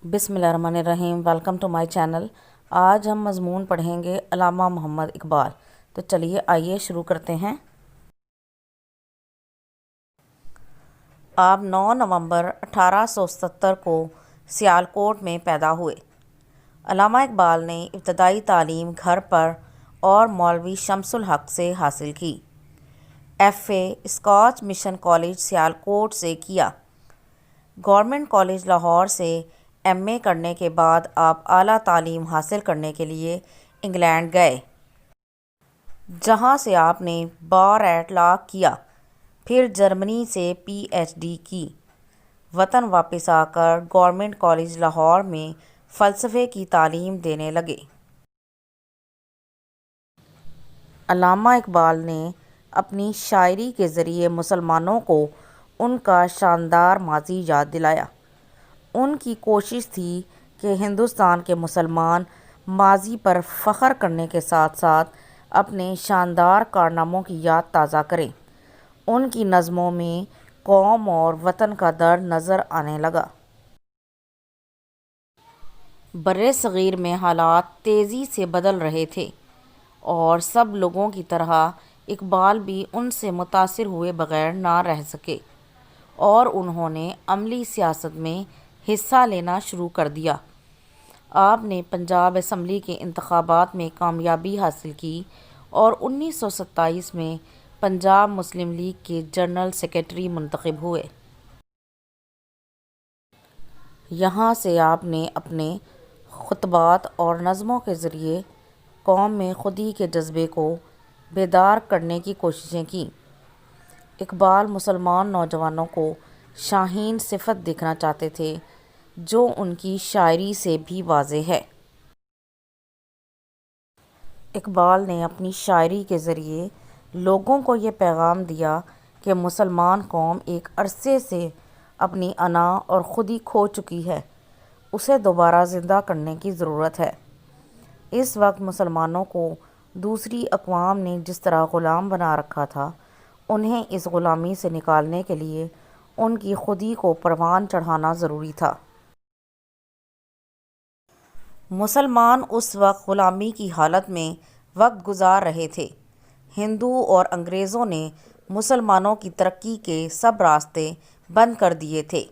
بسم اللہ الرحمن الرحیم۔ Welcome to my channel. آج ہم مضمون پڑھیں گے علامہ محمد اقبال۔ تو چلیے آئیے شروع کرتے ہیں۔ آپ 9 نومبر 1870 کو سیالکوٹ میں پیدا ہوئے۔ علامہ اقبال نے ابتدائی تعلیم گھر پر اور مولوی شمس الحق سے حاصل کی۔ FA scotch mission college Sialkot سے کیا۔ گورنمنٹ کالج لاہور سے MA کرنے کے بعد آپ اعلیٰ تعلیم حاصل کرنے کے لیے انگلینڈ گئے، جہاں سے آپ نے بار ایٹ لا کیا۔ پھر جرمنی سے PhD کی۔ وطن واپس آ کر گورنمنٹ کالج لاہور میں فلسفے کی تعلیم دینے لگے۔ علامہ اقبال نے اپنی شاعری کے ذریعے مسلمانوں کو ان کا شاندار ماضی یاد دلایا۔ ان کی کوشش تھی کہ ہندوستان کے مسلمان ماضی پر فخر کرنے کے ساتھ ساتھ اپنے شاندار کارناموں کی یاد تازہ کریں۔ ان کی نظموں میں قوم اور وطن کا درد نظر آنے لگا۔ برصغیر میں حالات تیزی سے بدل رہے تھے اور سب لوگوں کی طرح اقبال بھی ان سے متاثر ہوئے بغیر نہ رہ سکے اور انہوں نے عملی سیاست میں حصہ لینا شروع کر دیا۔ آپ نے پنجاب اسمبلی کے انتخابات میں کامیابی حاصل کی اور 1927 میں پنجاب مسلم لیگ کے جنرل سیکرٹری منتخب ہوئے۔ یہاں سے آپ نے اپنے خطبات اور نظموں کے ذریعے قوم میں خودی کے جذبے کو بیدار کرنے کی کوششیں کیں۔ اقبال مسلمان نوجوانوں کو شاہین صفت دیکھنا چاہتے تھے، جو ان کی شاعری سے بھی واضح ہے۔ اقبال نے اپنی شاعری کے ذریعے لوگوں کو یہ پیغام دیا کہ مسلمان قوم ایک عرصے سے اپنی انا اور خودی کھو چکی ہے، اسے دوبارہ زندہ کرنے کی ضرورت ہے۔ اس وقت مسلمانوں کو دوسری اقوام نے جس طرح غلام بنا رکھا تھا، انہیں اس غلامی سے نکالنے کے لیے ان کی خودی کو پروان چڑھانا ضروری تھا۔ مسلمان اس وقت غلامی کی حالت میں وقت گزار رہے تھے۔ ہندو اور انگریزوں نے مسلمانوں کی ترقی کے سب راستے بند کر دیے تھے۔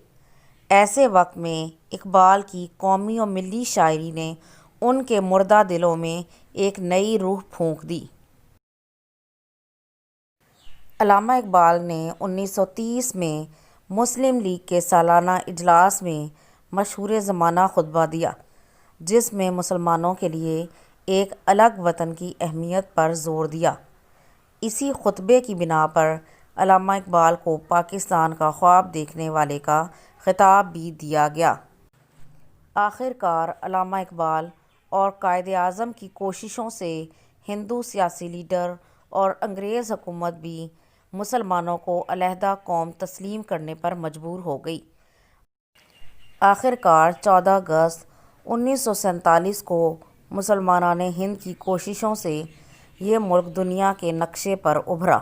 ایسے وقت میں اقبال کی قومی و ملی شاعری نے ان کے مردہ دلوں میں ایک نئی روح پھونک دی۔ علامہ اقبال نے 1930 میں مسلم لیگ کے سالانہ اجلاس میں مشہور زمانہ خطبہ دیا، جس میں مسلمانوں کے لیے ایک الگ وطن کی اہمیت پر زور دیا۔ اسی خطبے کی بنا پر علامہ اقبال کو پاکستان کا خواب دیکھنے والے کا خطاب بھی دیا گیا۔ آخر کار علامہ اقبال اور قائد اعظم کی کوششوں سے ہندو سیاسی لیڈر اور انگریز حکومت بھی مسلمانوں کو علیحدہ قوم تسلیم کرنے پر مجبور ہو گئی۔ آخر کار 14 اگست 1947 کو مسلمانان ہند کی کوششوں سے یہ ملک دنیا کے نقشے پر ابھرا۔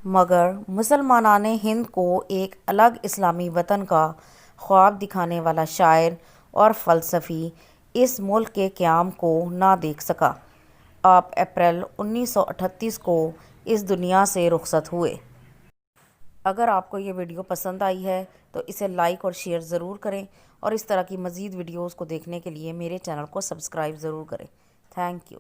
مگر مسلمانان ہند کو ایک الگ اسلامی وطن کا خواب دکھانے والا شاعر اور فلسفی اس ملک کے قیام کو نہ دیکھ سکا۔ آپ اپریل 1938 کو اس دنیا سے رخصت ہوئے۔ اگر آپ کو یہ ویڈیو پسند آئی ہے تو اسے لائک اور شیئر ضرور کریں، اور اس طرح کی مزید ویڈیوز کو دیکھنے کے لیے میرے چینل کو سبسکرائب ضرور کریں۔ Thank you.